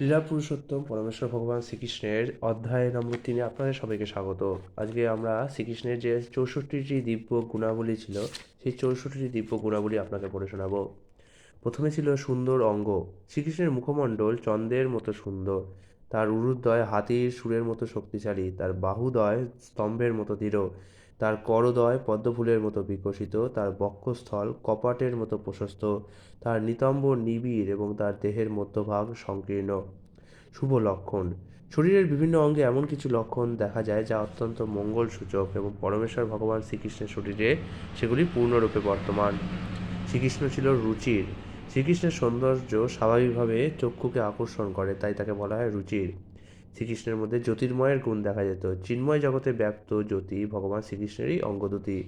লীলা পুরুষোত্তম পরমেশ্বর ভগবান শ্রীকৃষ্ণের অধ্যায় নম্বর 3 আপনাদের সবাইকে স্বাগত। আজকে আমরা শ্রীকৃষ্ণের যে 64টি দিব্য গুণাবলী ছিল, সেই 64টি দিব্য গুণাবলী আপনাকে পড়ে শোনাবো। প্রথমে ছিল সুন্দর অঙ্গ। শ্রীকৃষ্ণের মুখমণ্ডল চন্দ্রের মতো সুন্দর, তার উরুদ্বয় হাতির সুরের মতো শক্তিশালী, তার বাহুদয় স্তম্ভের মতো দৃঢ়, তার করদয় পদ্মফুলের মতো বিকশিত, তার বক্ষস্থল কপাটের মতো প্রশস্ত, তার নিতম্ব নিবিড় এবং তার দেহের মধ্যভাগ সংকীর্ণ। শুভ লক্ষণ। শরীরের বিভিন্ন অঙ্গে এমন কিছু লক্ষণ দেখা যায় যা অত্যন্ত মঙ্গলসূচক এবং পরমেশ্বর ভগবান শ্রীকৃষ্ণের শরীরে সেগুলি পূর্ণরূপে বর্তমান। শ্রীকৃষ্ণ ছিল রুচির। শ্রীকৃষ্ণের সৌন্দর্য স্বাভাবিকভাবে চক্ষুকে আকর্ষণ করে, তাই তাকে বলা হয় রুচির। শ্রীকৃষ্ণের মধ্যে জ্যোতির্ময়ের গুণ দেখা যেত। চিন্ময় জগতে ব্যক্ত জ্যোতি ভগবান শ্রীকৃষ্ণেরই অঙ্গদুতি।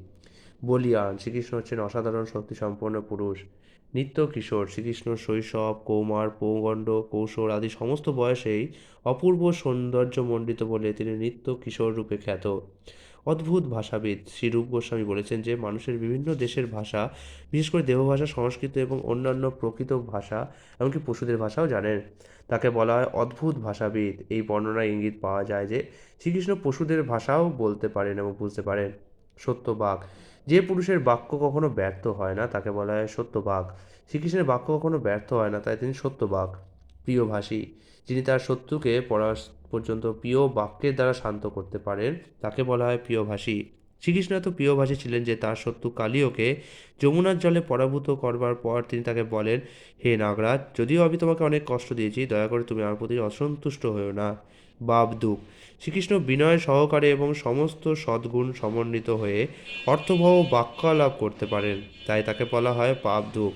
বলিয়ান। শ্রীকৃষ্ণ হচ্ছেন অসাধারণ শক্তিসম্পন্ন পুরুষ। নিত্য কিশোর। শ্রীকৃষ্ণ শৈশব, কৌমার, পৌগণ্ড, কৈশোর আদি সমস্ত বয়সেই অপূর্ব সৌন্দর্যমণ্ডিত বলে তিনি নিত্য কিশোর রূপে খ্যাত। অদ্ভুত ভাষাবিদ। শ্রী রূপ গোস্বামী বলেছেন যে মানুষের বিভিন্ন দেশের ভাষা, বিশেষ করে দেবভাষা, সংস্কৃত এবং অন্যান্য প্রকৃত ভাষা, এমনকি পশুদের ভাষাও জানেন। তাকে বলা হয় অদ্ভুত ভাষাবিদ। এই বর্ণনায় ইঙ্গিত পাওয়া যায় যে শ্রীকৃষ্ণ পশুদের ভাষাও বলতে পারেন এবং বুঝতে পারেন। সত্যবাক। যে পুরুষের বাক্য কখনো ব্যর্থ হয় না তাকে বলা হয় সত্যবাক। শ্রীকৃষ্ণের বাক্য কখনো ব্যর্থ হয় না, তাই তিনি সত্যবাক। প্রিয়ভাষী। যিনি তার শত্রুকে পর্যন্ত প্রিয় বাক্যের দ্বারা শান্ত করতে পারেন তাকে বলা হয় প্রিয়ভাষী। শ্রীকৃষ্ণ এত প্রিয়ভাষী ছিলেন যে তার শত্রু কালিওকে যমুনার জলে পরাভূত করবার পর তিনি তাকে বলেন, হে নাগরাজ, যদিও আমি তোমাকে অনেক কষ্ট দিয়েছি, দয়া করে তুমি আমার প্রতি অসন্তুষ্ট হয়েও না। বাবদুক। শ্রীকৃষ্ণ বিনয় সহকারে এবং সমস্ত সদ্গুণ সমন্বিত হয়ে অর্থবহ বাক্যালাপ করতে পারেন, তাই তাকে বলা হয় বাবদুক।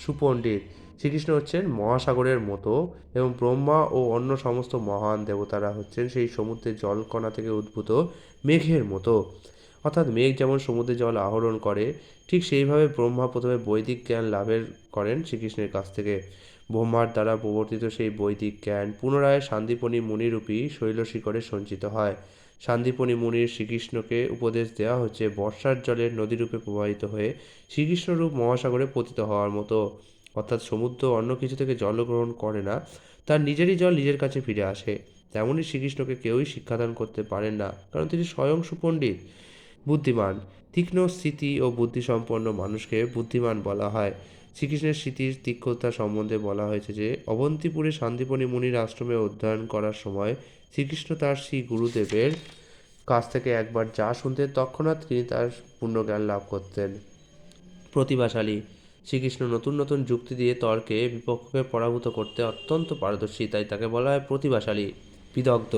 সুপণ্ডিত। শ্রীকৃষ্ণ হচ্ছেন মহাসাগরের মতো এবং ব্রহ্মা ও অন্য সমস্ত মহান দেবতারা হচ্ছেন সেই সমুদ্রের জলকণা থেকে উদ্ভূত মেঘের মতো। অর্থাৎ মেঘ যেমন সমুদ্রে জল আহরণ করে, ঠিক সেইভাবে ব্রহ্মা প্রথমে বৈদিক জ্ঞান লাভের করেন শ্রীকৃষ্ণের কাছ থেকে। ব্রহ্মার দ্বারা প্রবর্তিত সেই বৈদিক জ্ঞান পুনরায় সান্দীপনী মুনিরূপী শৈলশিখরে সঞ্চিত হয়। সান্দীপনী মুনির শ্রীকৃষ্ণকে উপদেশ দেওয়া হচ্ছে বর্ষার জলের নদীরূপে প্রবাহিত হয়ে শ্রীকৃষ্ণরূপ মহাসাগরে পতিত হওয়ার মতো। অর্থাৎ সমুদ্র অন্য কিছু থেকে জল গ্রহণ করে না, তার নিজেরই জল নিজের কাছে ফিরে আসে। তেমনই শ্রীকৃষ্ণকে কেউই শিক্ষাদান করতে পারেন না, কারণ তিনি স্বয়ং সুপণ্ডিত। বুদ্ধিমান। তীক্ষ্ণ স্মৃতি ও বুদ্ধিসম্পন্ন মানুষকে বুদ্ধিমান বলা হয়। শ্রীকৃষ্ণের স্মৃতির তীক্ষ্ণতা সম্বন্ধে বলা হয়েছে যে অবন্তিপুরে শান্তিপনী মুনির আশ্রমে অধ্যয়ন করার সময় শ্রীকৃষ্ণ তার শ্রী গুরুদেবের কাছ থেকে একবার যা শুনতেন তৎক্ষণাৎ তিনি তার পূর্ণজ্ঞান লাভ করতেন। প্রতিভাশালী। শ্রীকৃষ্ণ নতুন নতুন যুক্তি দিয়ে তর্কে বিপক্ষকে পরাভূত করতে অত্যন্ত পারদর্শী, তাই তাকে বলা হয় প্রতিভাশালী। বিদগ্ধ।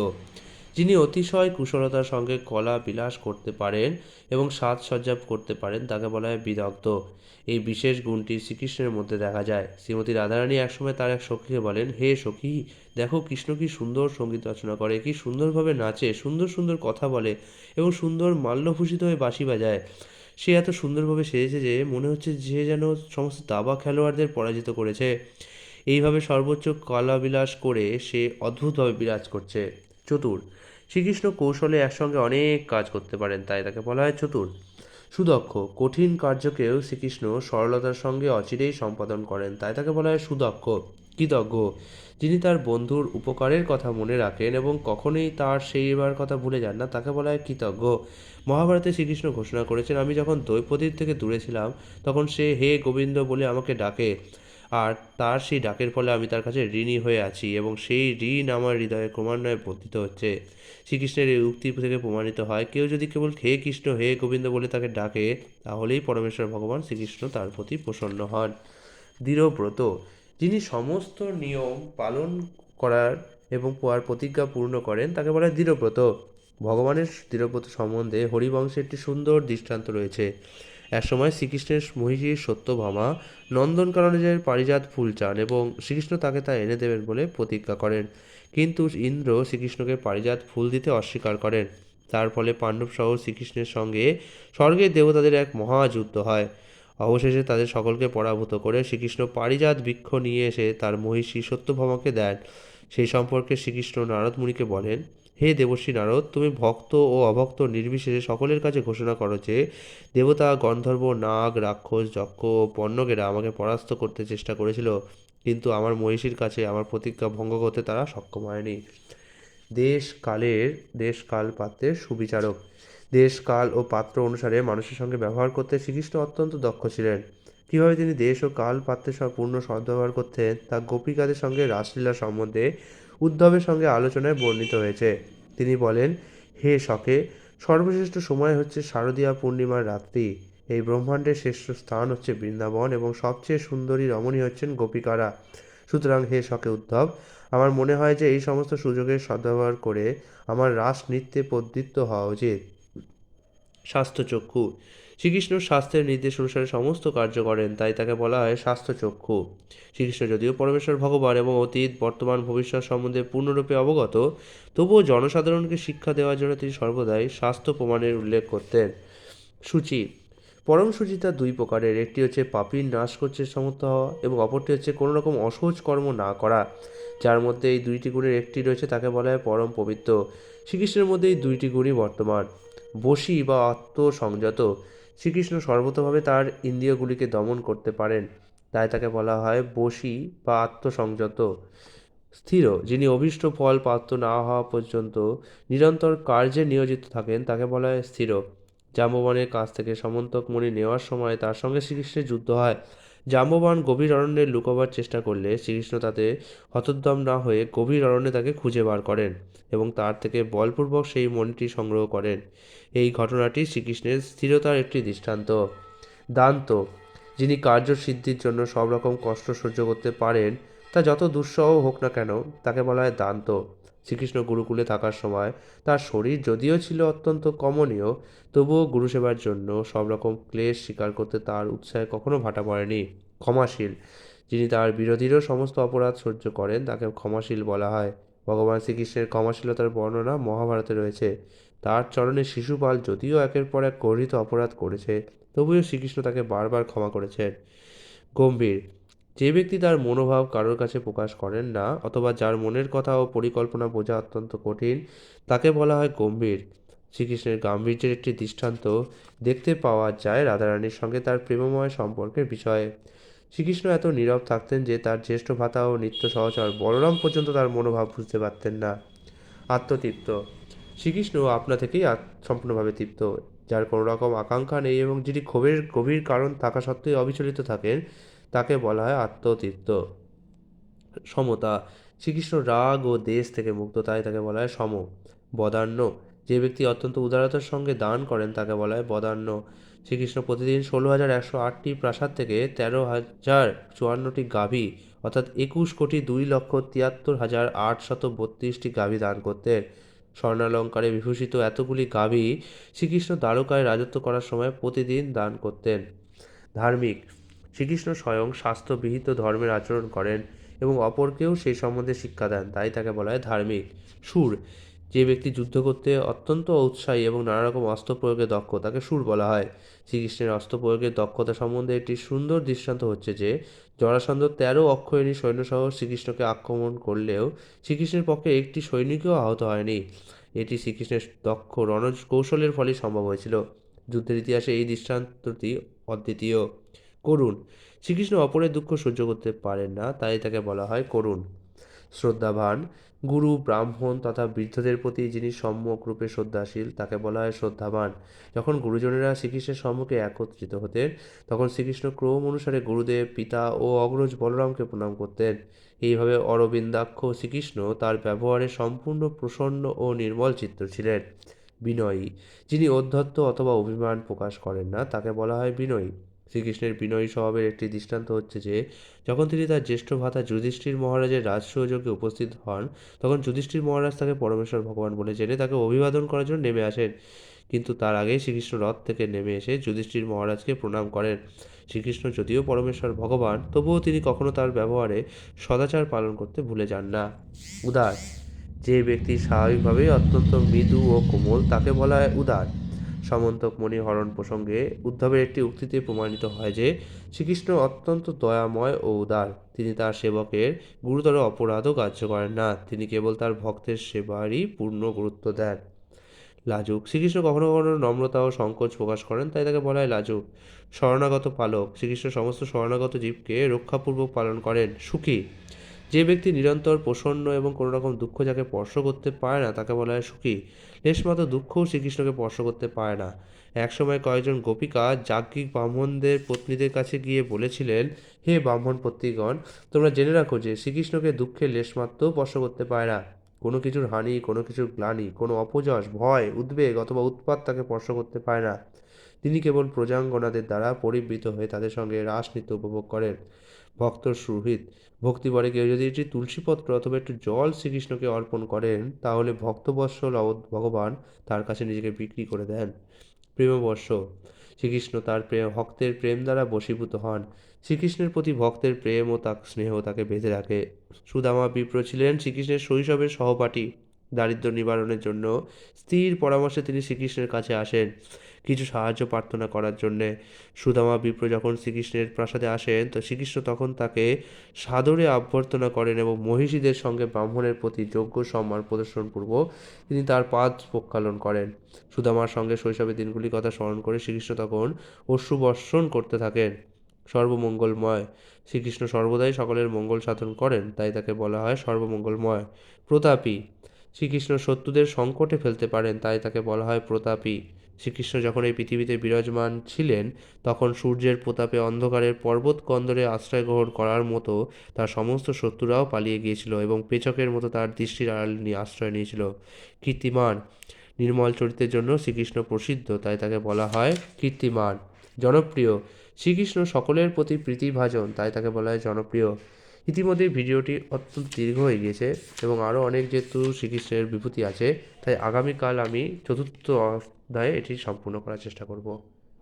যিনি অতিশয় কুশলতার সঙ্গে কলা বিলাস করতে পারেন এবং সাজসজ্জা করতে পারেন তাকে বলা হয় বিদগ্ধ। এই বিশেষ গুণটি শ্রীকৃষ্ণের মধ্যে দেখা যায়। শ্রীমতী রাধারানী একসময় তার এক সখীকে বলেন, হে সখী, দেখো কৃষ্ণ কি সুন্দর সঙ্গীত রচনা করে, কি সুন্দরভাবে নাচে, সুন্দর সুন্দর কথা বলে এবং সুন্দর মাল্যভূষিত হয়ে বাঁশি বাজায়। সে এত সুন্দরভাবে সেজেছে যে মনে হচ্ছে যে যেন সমস্ত দাবা খেলোয়াড়দের পরাজিত করেছে। এইভাবে সর্বোচ্চ কলাবিলাস করে সে অদ্ভুতভাবে বিরাজ করছে। চতুর। শ্রীকৃষ্ণ কৌশলে একসঙ্গে অনেক কাজ করতে পারেন, তাই তাকে বলা হয় চতুর। সুদক্ষ। কঠিন কার্যকেও শ্রীকৃষ্ণ সরলতার সঙ্গে অচিরেই সম্পাদন করেন, তাই তাকে বলা হয় সুদক্ষ। কৃতজ্ঞ। যিনি তার বন্ধুর উপকারের কথা মনে রাখেন এবং কখনোই তার সেইবার কথা ভুলে যান না তাকে বলা হয় কৃতজ্ঞ। মহাভারতে শ্রীকৃষ্ণ ঘোষণা করেছেন, আমি যখন দ্রৌপদীর থেকে দূরে ছিলাম তখন সে হে গোবিন্দ বলে আমাকে ডাকে, আর তার সেই ডাকের ফলে আমি তার কাছে ঋণী হয়ে আছি এবং সেই ঋণ আমার হৃদয়ে ক্রমান্বয়ে বর্ধিত হচ্ছে। শ্রীকৃষ্ণের এই উক্তি থেকে প্রমাণিত হয় কেউ যদি কেবল হে কৃষ্ণ হে গোবিন্দ বলে তাকে ডাকে তাহলেই পরমেশ্বর ভগবান শ্রীকৃষ্ণ তার প্রতি প্রসন্ন হন। দৃঢ়ব্রত। যিনি সমস্ত নিয়ম পালন করার এবং প্রতিজ্ঞা পূর্ণ করেন তাকে বলা হয় দৃঢ়ব্রত। ভগবানের দৃঢ়ব্রত সম্বন্ধে হরিবংশে একটি সুন্দর দৃষ্টান্ত রয়েছে। একসময় শ্রীকৃষ্ণের মহিষী সত্যভামা নন্দনকাননের পারিজাত ফুল চান এবং শ্রীকৃষ্ণ তাকে তা এনে দেবেন বলে প্রতিজ্ঞা করেন, কিন্তু ইন্দ্র শ্রীকৃষ্ণকে পারিজাত ফুল দিতে অস্বীকার করেন। তার ফলে পাণ্ডব সহ শ্রীকৃষ্ণের সঙ্গে স্বর্গের দেবতাদের এক মহাযুদ্ধ হয়। অবশেষে তাদের সকলকে পরাভূত করে শ্রীকৃষ্ণ পারিজাত বৃক্ষ নিয়ে এসে তার মহিষী সত্যভামাকে দেন। সেই সম্পর্কে শ্রীকৃষ্ণ নারদ মুনিকে বলেন, হে দেবর্ষী নারদ, তুমি ভক্ত ও অভক্ত নির্বিশেষে সকলের কাছে ঘোষণা করো যে দেবতা, গন্ধর্ব, নাগ, রাক্ষস, যক্ষ ও পণ্যকেরা আমাকে পরাস্ত করতে চেষ্টা করেছিল, কিন্তু আমার মহিষীর কাছে আমার প্রতিজ্ঞা ভঙ্গ করতে তারা সক্ষম হয়নি। দেশ কাল পাত্রের সুবিচারক। দেশ কাল ও পাত্র অনুসারে মানুষের সঙ্গে ব্যবহার করতে শ্রীকৃষ্ণ অত্যন্ত দক্ষ ছিলেন। কীভাবে তিনি দেশ ও কাল পাত্রের পূর্ণ সদ্ব্যবহার করতেন তা গোপিকাদের সঙ্গে রাসলীলা সম্বন্ধে উদ্ধবের সঙ্গে আলোচনায় বর্ণিত হয়েছে। তিনি বলেন, হে সখে, সর্বশ্রেষ্ঠ সময় হচ্ছে শারদীয়া পূর্ণিমার রাত্রি। এই ব্রহ্মাণ্ডের শ্রেষ্ঠ স্থান হচ্ছে বৃন্দাবন এবং সবচেয়ে সুন্দরী রমণী হচ্ছেন গোপিকারা। সুতরাং হে সখে উদ্ধব, আমার মনে হয় যে এই সমস্ত সুযোগের সদ্ব্যবহার করে আমার রাস নৃত্যে প্রবৃত্ত হওয়া উচিত। স্বাস্থ্যচক্ষু। শ্রীকৃষ্ণ স্বাস্থ্যের নির্দেশ অনুসারে সমস্ত কার্য করেন, তাই তাকে বলা হয় স্বাস্থ্যচক্ষু। শ্রীকৃষ্ণ যদিও পরমেশ্বর ভগবান এবং অতীত বর্তমান ভবিষ্যৎ সম্বন্ধে পূর্ণরূপে অবগত, তবুও জনসাধারণকে শিক্ষা দেওয়ার জন্য তিনি সর্বদাই স্বাস্থ্য প্রমাণের উল্লেখ করতেন। সূচি। পরম সূচিতা দুই প্রকারের, একটি হচ্ছে পাপীর নাশ করতে সমর্থ হওয়া এবং অপরটি হচ্ছে কোনো রকম অসহজ কর্ম না করা। যার মধ্যে এই দুইটি গুণের একটি রয়েছে তাকে বলা হয় পরম পবিত্র। শ্রীকৃষ্ণের মধ্যে এই দুইটি গুণই বর্তমান। বশী বা আত্মসংযত। শ্রীকৃষ্ণ সর্বতোভাবে তার ইন্দ্রিয়গুলিকে দমন করতে পারেন, তাই তাকে বলা হয় বশী বা আত্মসংযত। স্থির। যিনি অভীষ্ট ফল প্রাপ্ত না হওয়া পর্যন্ত নিরন্তর কার্যে নিয়োজিত থাকেন তাকে বলা হয় স্থির। জাম্ববানের কাছ থেকে সমন্তক মণি নেওয়ার সময় তার সঙ্গে শ্রীকৃষ্ণের যুদ্ধ হয়। জাম্ববান গভীর অরণ্যে লুকোবার চেষ্টা করলে শ্রীকৃষ্ণ তাতে হতোদ্যম না হয়ে গভীর অরণ্যে তাকে খুঁজে বার করেন এবং তার থেকে বলপূর্বক সেই মণিটি সংগ্রহ করেন। এই ঘটনাটি শ্রীকৃষ্ণের স্থিরতার একটি দৃষ্টান্ত। দান্ত। যিনি কার্যসিদ্ধির জন্য সব রকম কষ্ট সহ্য করতে পারেন, তা যত দুঃসহ হোক না কেন, তাকে বলা হয় দান্ত। শ্রীকৃষ্ণ গুরুকুলে থাকার সময় তার শরীর যদিও ছিল অত্যন্ত কমনীয়, তবুও গুরুসেবার জন্য সব রকম ক্লেশ স্বীকার করতে তার উৎসাহে কখনো ভাটা পড়েনি। ক্ষমাশীল। যিনি তার বিরোধীরও সমস্ত অপরাধ সহ্য করেন তাকে ক্ষমাশীল বলা হয়। ভগবান শ্রীকৃষ্ণের ক্ষমাশীলতার বর্ণনা মহাভারতে রয়েছে। তার চরণে শিশুপাল যদিও একের পর এক গর্হিত অপরাধ করেছে, তবুও শ্রীকৃষ্ণ তাকে বারবার ক্ষমা করেছেন। গম্ভীর। যে ব্যক্তি তার মনোভাব কারোর কাছে প্রকাশ করেন না অথবা যার মনের কথা ও পরিকল্পনা বোঝা অত্যন্ত কঠিন, তাকে বলা হয় গম্ভীর। শ্রীকৃষ্ণের গাম্ভীর্যের একটি দৃষ্টান্ত দেখতে পাওয়া যায় রাধারানীর সঙ্গে তার প্রেমময় সম্পর্কের বিষয়ে। শ্রীকৃষ্ণ এত নীরব থাকতেন যে তার জ্যেষ্ঠ ভ্রাতা ও নিত্য সহচর বলরাম পর্যন্ত তার মনোভাব বুঝতে পারতেন না। আত্মতৃপ্ত। শ্রীকৃষ্ণ আপনা থেকেই সম্পূর্ণভাবে তৃপ্ত, যার কোনো রকম আকাঙ্ক্ষা নেই এবং যিনি ক্ষোভের গভীর কারণ থাকা সত্ত্বেও অবিচলিত থাকেন তাকে বলা হয় আত্মতৃপ্ত। সমতা। শ্রীকৃষ্ণ রাগ ও দেশ থেকে মুক্ত, তাই তাকে বলা হয় সম। বদান্য। যে ব্যক্তি অত্যন্ত উদারতার সঙ্গে দান করেন তাকে বলা হয় বদান্য। শ্রীকৃষ্ণ প্রতিদিন 16,108টি প্রাসাদ থেকে 13,054টি গাভী অর্থাৎ 21,02,73,832টি গাভী দান করতেন। স্বর্ণালঙ্কারে বিভূষিত এতগুলি গাভী শ্রীকৃষ্ণ দ্বারকায় রাজত্ব করার সময় প্রতিদিন দান করতেন। ধার্মিক। শ্রীকৃষ্ণ স্বয়ং শাস্ত্রবিহিত ধর্মের আচরণ করেন এবং অপরকেও সেই সম্বন্ধে শিক্ষা দেন, তাই তাকে বলা হয় ধার্মিক। শূর। যে ব্যক্তি যুদ্ধ করতে অত্যন্ত উৎসাহী এবং নানা রকম অস্ত্র প্রয়োগে দক্ষ তাকে শূর বলা হয়। শ্রীকৃষ্ণের অস্ত্র প্রয়োগের দক্ষতা সম্বন্ধে একটি সুন্দর দৃষ্টান্ত হচ্ছে যে জরাসন্ধ 13 অক্ষৌহিণী সৈন্যসহ শ্রীকৃষ্ণকে আক্রমণ করলেও শ্রীকৃষ্ণের পক্ষে একটি সৈনিকও আহত হয়নি। এটি শ্রীকৃষ্ণের দক্ষ কৌশলের ফলেই সম্ভব হয়েছিল। যুদ্ধের ইতিহাসে এই দৃষ্টান্তটি অদ্বিতীয়। করুণ। শ্রীকৃষ্ণ অপরের দুঃখ সহ্য করতে পারেন না, তাই তাকে বলা হয় করুণ। শ্রদ্ধাবান। গুরু, ব্রাহ্মণ তথা বৃদ্ধদের প্রতি যিনি সম্যক রূপে শ্রদ্ধাশীল তাকে বলা হয় শ্রদ্ধাবান। যখন গুরুজনেরা শ্রীকৃষ্ণের সম্মুখে একত্রিত হতেন তখন শ্রীকৃষ্ণ ক্রম অনুসারে গুরুদেব, পিতা ও অগ্রজ বলরামকে প্রণাম করতেন। এইভাবে অরবিন্দাক্ষ শ্রীকৃষ্ণ তার ব্যবহারে সম্পূর্ণ প্রসন্ন ও নির্মল চিত্ত ছিলেন। বিনয়ী। যিনি ঔদ্ধত্য অথবা অভিমান প্রকাশ করেন না তাকে বলা হয় বিনয়ী। শ্রীকৃষ্ণের বিনয়ী স্বভাবের একটি দৃষ্টান্ত হচ্ছে যে যখন তিনি তার জ্যেষ্ঠ ভ্রাতা যুধিষ্ঠির মহারাজের রাজসুযোগে উপস্থিত হন তখন যুধিষ্ঠির মহারাজ তাকে পরমেশ্বর ভগবান বলে জেনে তাকে অভিবাদন করার জন্য নেমে আসেন, কিন্তু তার আগেই শ্রীকৃষ্ণ রথ থেকে নেমে এসে যুধিষ্ঠির মহারাজকে প্রণাম করেন। শ্রীকৃষ্ণ যদিও পরমেশ্বর ভগবান, তবুও তিনি কখনো তার ব্যবহারে সদাচার পালন করতে ভুলে যান না। উদার। যে ব্যক্তি স্বাভাবিকভাবেই অত্যন্ত মৃদু ও কোমল তাকে বলা হয় উদার। সমন্তক মণি হরণ প্রসঙ্গে উদ্ধবের একটি উক্তিতে প্রমাণিত হয় যে শ্রীকৃষ্ণ অত্যন্ত দয়াময় ও উদার। তিনি তার সেবকের গুরুতর অপরাধও গ্রাহ্য করেন না, তিনি কেবল তার ভক্তের সেবারই পূর্ণ গুরুত্ব দেন। লাজুক, শ্রীকৃষ্ণ কখনো কখনো নম্রতা ও সংকোচ প্রকাশ করেন, তাই তাকে বলা হয় লাজুক। শরণাগত পালক, শ্রীকৃষ্ণ সমস্ত শরণাগত জীবকে রক্ষাপূর্বক পালন করেন। সুখী, যে ব্যক্তি নিরন্তর প্রসন্ন এবং কোনো রকম দুঃখ যাকে স্পর্শ করতে পারে না তাকে বলা হয় সুখী। লেশমাত্র দুঃখও শ্রীকৃষ্ণকে স্পর্শ করতে পারে না। একসময় কয়েকজন গোপিকা যাজ্ঞিক ব্রাহ্মণদের পত্নীদের কাছে গিয়ে বলেছিলেন, হে ব্রাহ্মণ পত্নীগণ, তোমরা জেনে রাখো যে শ্রীকৃষ্ণকে দুঃখের লেশমাত্রও স্পর্শ করতে পারে না। কোনো কিছুর হানি, কোনো কিছুর গ্লানি, কোনো অপযশ, ভয়, উদ্বেগ অথবা উৎপাত তাকে স্পর্শ করতে পারে না। তিনি কেবল প্রজাঙ্গনাদের দ্বারা পরিবৃত হয়ে তাদের সঙ্গে রাস নৃত্য উপভোগ করেন। ভক্ত সুহৃদ, ভক্তিভরে কেউ যদি একটি তুলসীপত্র অথবা একটু জল শ্রীকৃষ্ণকে অর্পণ করেন তাহলে ভক্তবৎসল ভগবান তার কাছে নিজেকে বিক্রি করে দেন। প্রেমবর্ষ, শ্রীকৃষ্ণ তার ভক্তের প্রেম দ্বারা বশীভূত হন। শ্রীকৃষ্ণের প্রতি ভক্তের প্রেম ও তার স্নেহ তাকে বেঁধে রাখে। সুদামা বিপ্র ছিলেন শ্রীকৃষ্ণের শৈশবের সহপাঠী। দারিদ্র্য নিবারণের জন্য স্থির পরামর্শে তিনি শ্রীকৃষ্ণের কাছে আসেন কিছু সাহায্য প্রার্থনা করার জন্যে। সুদামা বিপ্র যখন শ্রীকৃষ্ণের প্রাসাদে আসেন তো শ্রীকৃষ্ণ তখন তাকে সাদরে অভ্যর্থনা করেন এবং মহিষীদের সঙ্গে ব্রাহ্মণের প্রতি যোগ্য সম্মান প্রদর্শনপূর্বক তিনি তার পাদ প্রক্ষালন করেন। সুদামার সঙ্গে শৈশবের দিনগুলির কথা স্মরণ করে শ্রীকৃষ্ণ তখন অশ্রুবর্ষণ করতে থাকেন। সর্বমঙ্গলময়, শ্রীকৃষ্ণ সর্বদাই সকলের মঙ্গল সাধন করেন, তাই তাকে বলা হয় সর্বমঙ্গলময়। প্রতাপী, শ্রীকৃষ্ণ শত্রুদের সংকটে ফেলতে পারেন, তাই তাকে বলা হয় প্রতাপী। শ্রীকৃষ্ণ যখন এই পৃথিবীতে বিরাজমান ছিলেন তখন সূর্যের প্রতাপে অন্ধকারের পর্বত কন্দরে আশ্রয় গ্রহণ করার মতো তার সমস্ত শত্রুরাও পালিয়ে গিয়েছিল এবং পেচকের মতো তার দৃষ্টির আড়াল নিয়ে আশ্রয় নিয়েছিল। কীর্তিমান, নির্মল চরিত্রের জন্য শ্রীকৃষ্ণ প্রসিদ্ধ, তাই তাকে বলা হয় কীর্তিমান। জনপ্রিয়, শ্রীকৃষ্ণ সকলের প্রতি প্রীতিভাজন, তাই তাকে বলা হয় জনপ্রিয়। ইতিমধ্যে ভিডিওটি অত্যন্ত দীর্ঘ হয়ে গিয়েছে এবং আরও অনেক যেহেতু শ্রীকৃষ্ণের বিভূতি আছে, তাই আগামীকাল আমি চতুর্থ অধ্যায়ে এটি সম্পূর্ণ করার চেষ্টা করব।